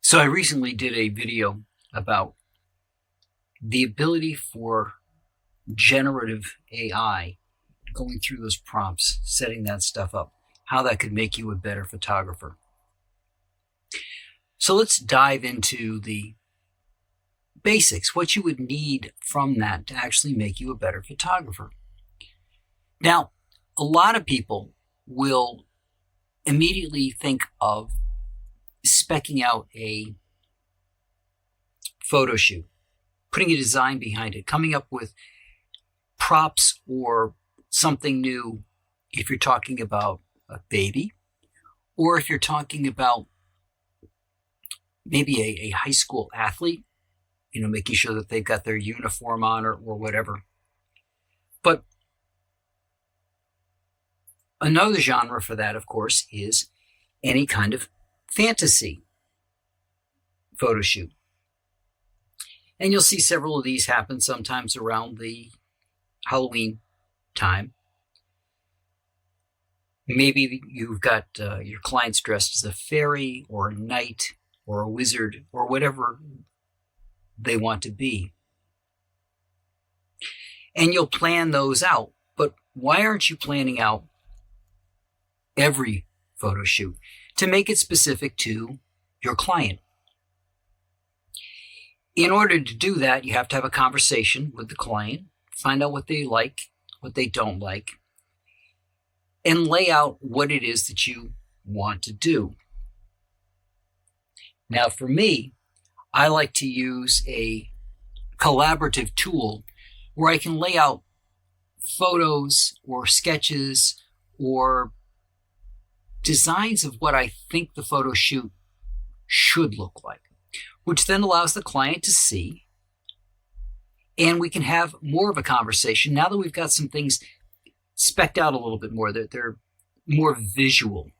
So I recently did a video about the ability for generative AI, going through those prompts, setting that stuff up, how that could make you a better photographer. So let's dive into the basics, what you would need from that to actually make you a better photographer. Now, a lot of people will immediately think of speccing out a photo shoot, putting a design behind it, coming up with props or something new if you're talking about a baby, or if you're talking about maybe a high school athlete, making sure that they've got their uniform on or whatever. But another genre for that, of course, is any kind of fantasy photo shoot. And you'll see several of these happen sometimes around the Halloween time. Maybe you've got your clients dressed as a fairy or a knight or a wizard or whatever they want to be. And you'll plan those out. But why aren't you planning out every photo shoot to make it specific to your client? In order to do that, you have to have a conversation with the client, find out what they like, what they don't like, and lay out what it is that you want to do. Now, for me, I like to use a collaborative tool where I can lay out photos or sketches or designs of what I think the photo shoot should look like, which then allows the client to see, and we can have more of a conversation now that we've got some things specced out a little bit more, that they're more visual.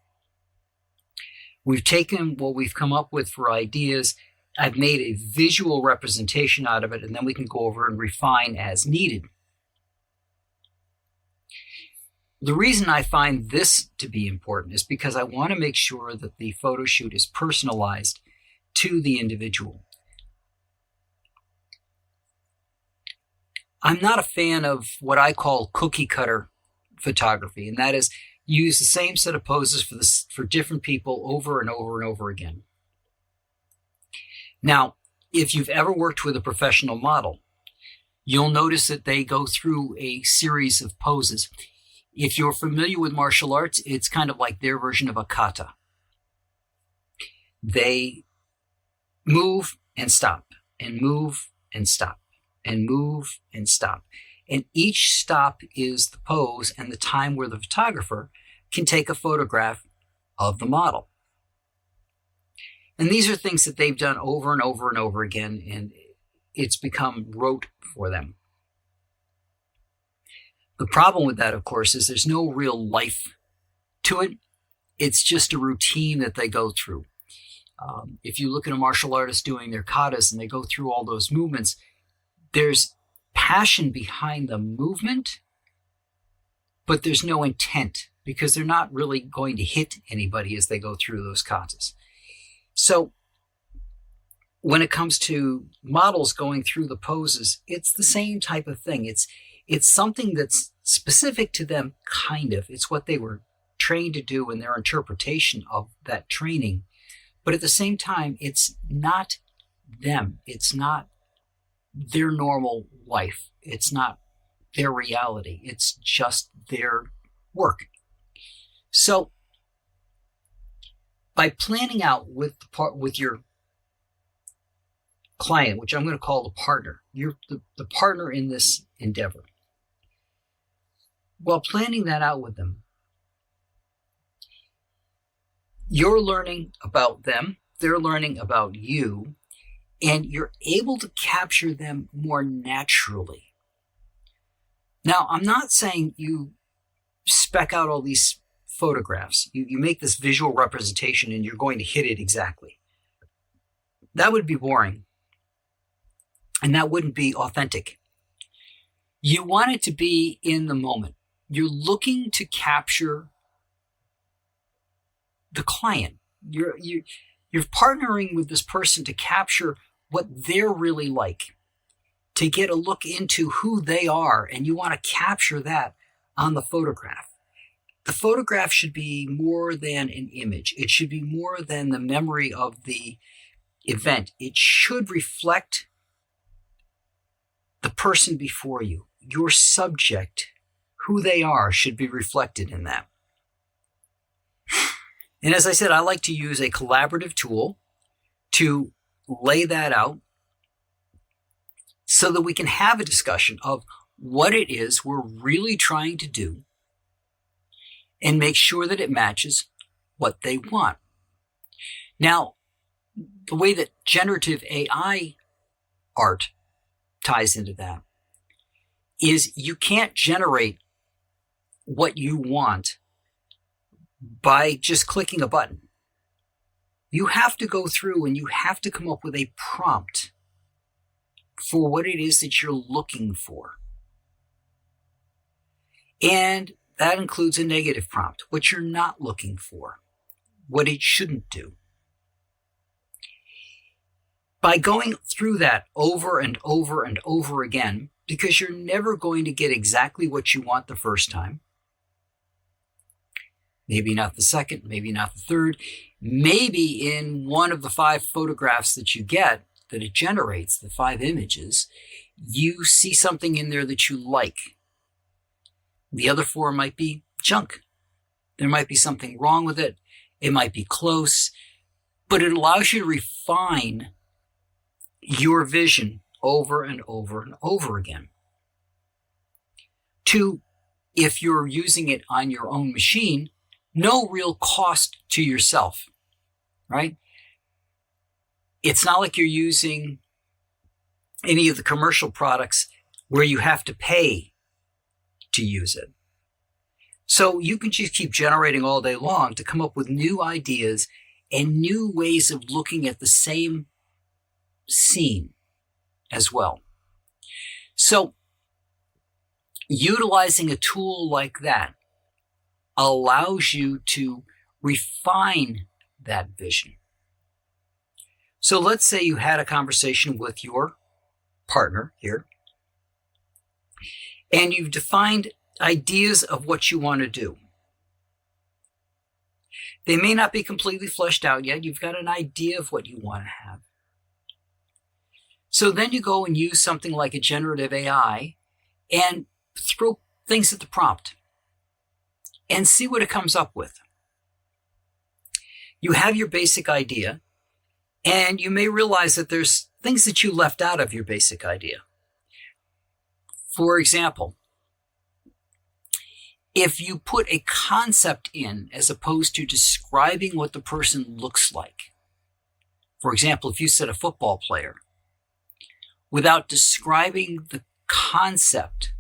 We've taken what we've come up with for ideas, I've made a visual representation out of it, and then we can go over and refine as needed. The reason I find this to be important is because I want to make sure that the photo shoot is personalized to the individual. I'm not a fan of what I call cookie cutter photography, and that is use the same set of poses for different people over and over and over again. Now, if you've ever worked with a professional model, you'll notice that they go through a series of poses. If you're familiar with martial arts, it's kind of like their version of a kata. They move and stop, and move and stop, and move and stop. And each stop is the pose and the time where the photographer can take a photograph of the model. And these are things that they've done over and over and over again, and it's become rote for them. The problem with that, of course, is there's no real life to it. It's just a routine that they go through. If you look at a martial artist doing their katas and they go through all those movements, there's passion behind the movement, but there's no intent because they're not really going to hit anybody as they go through those katas. So when it comes to models going through the poses, it's the same type of thing. It's something that's specific to them, kind of. It's what they were trained to do in their interpretation of that training. But at the same time, it's not them. It's not their normal life. It's not their reality. It's just their work. So by planning out with your client, which I'm going to call the partner, you're the partner in this endeavor. While planning that out with them, you're learning about them, they're learning about you, and you're able to capture them more naturally. Now, I'm not saying you spec out all these photographs. You make this visual representation and you're going to hit it exactly. That would be boring. And that wouldn't be authentic. You want it to be in the moment. You're looking to capture the client. You're partnering with this person to capture what they're really like, to get a look into who they are, and you want to capture that on the photograph. The photograph should be more than an image. It should be more than the memory of the event. It should reflect the person before you. Your subject, who they are, should be reflected in that. And as I said, I like to use a collaborative tool to lay that out so that we can have a discussion of what it is we're really trying to do and make sure that it matches what they want. Now, the way that generative AI art ties into that is you can't generate what you want by just clicking a button. You have to go through and you have to come up with a prompt for what it is that you're looking for. And that includes a negative prompt, what you're not looking for, what it shouldn't do. By going through that over and over and over again, because you're never going to get exactly what you want the first time, maybe not the second, maybe not the third, maybe in one of the 5 photographs that you get, that it generates, the 5 images, you see something in there that you like. The other 4 might be junk. There might be something wrong with it. It might be close, but it allows you to refine your vision over and over and over again. To, if you're using it on your own machine, no real cost to yourself, right? It's not like you're using any of the commercial products where you have to pay to use it. So you can just keep generating all day long to come up with new ideas and new ways of looking at the same scene as well. So utilizing a tool like that allows you to refine that vision. So let's say you had a conversation with your partner here, and you've defined ideas of what you want to do. They may not be completely fleshed out yet. You've got an idea of what you want to have. So then you go and use something like a generative AI and throw things at the prompt and see what it comes up with. You have your basic idea, and you may realize that there's things that you left out of your basic idea. For example, if you put a concept in as opposed to describing what the person looks like. For example, if you said a football player, without describing the concept,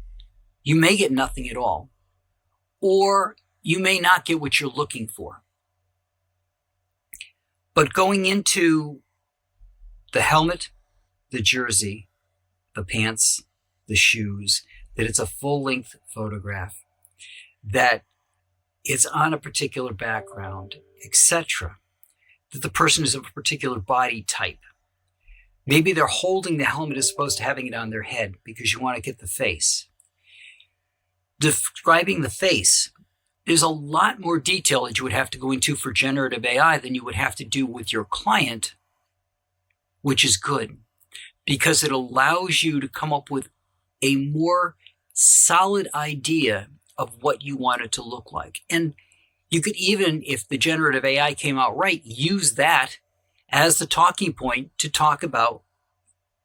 you may get nothing at all, or you may not get what you're looking for. But going into the helmet, the jersey, the pants, the shoes, that it's a full-length photograph, that it's on a particular background, etc., that the person is of a particular body type. Maybe they're holding the helmet as opposed to having it on their head because you want to get the face. Describing the face, there's a lot more detail that you would have to go into for generative AI than you would have to do with your client, which is good because it allows you to come up with a more solid idea of what you want it to look like. And you could even, if the generative AI came out right, use that as the talking point to talk about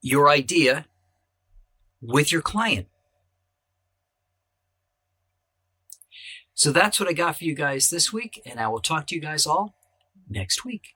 your idea with your client. So that's what I got for you guys this week, and I will talk to you guys all next week.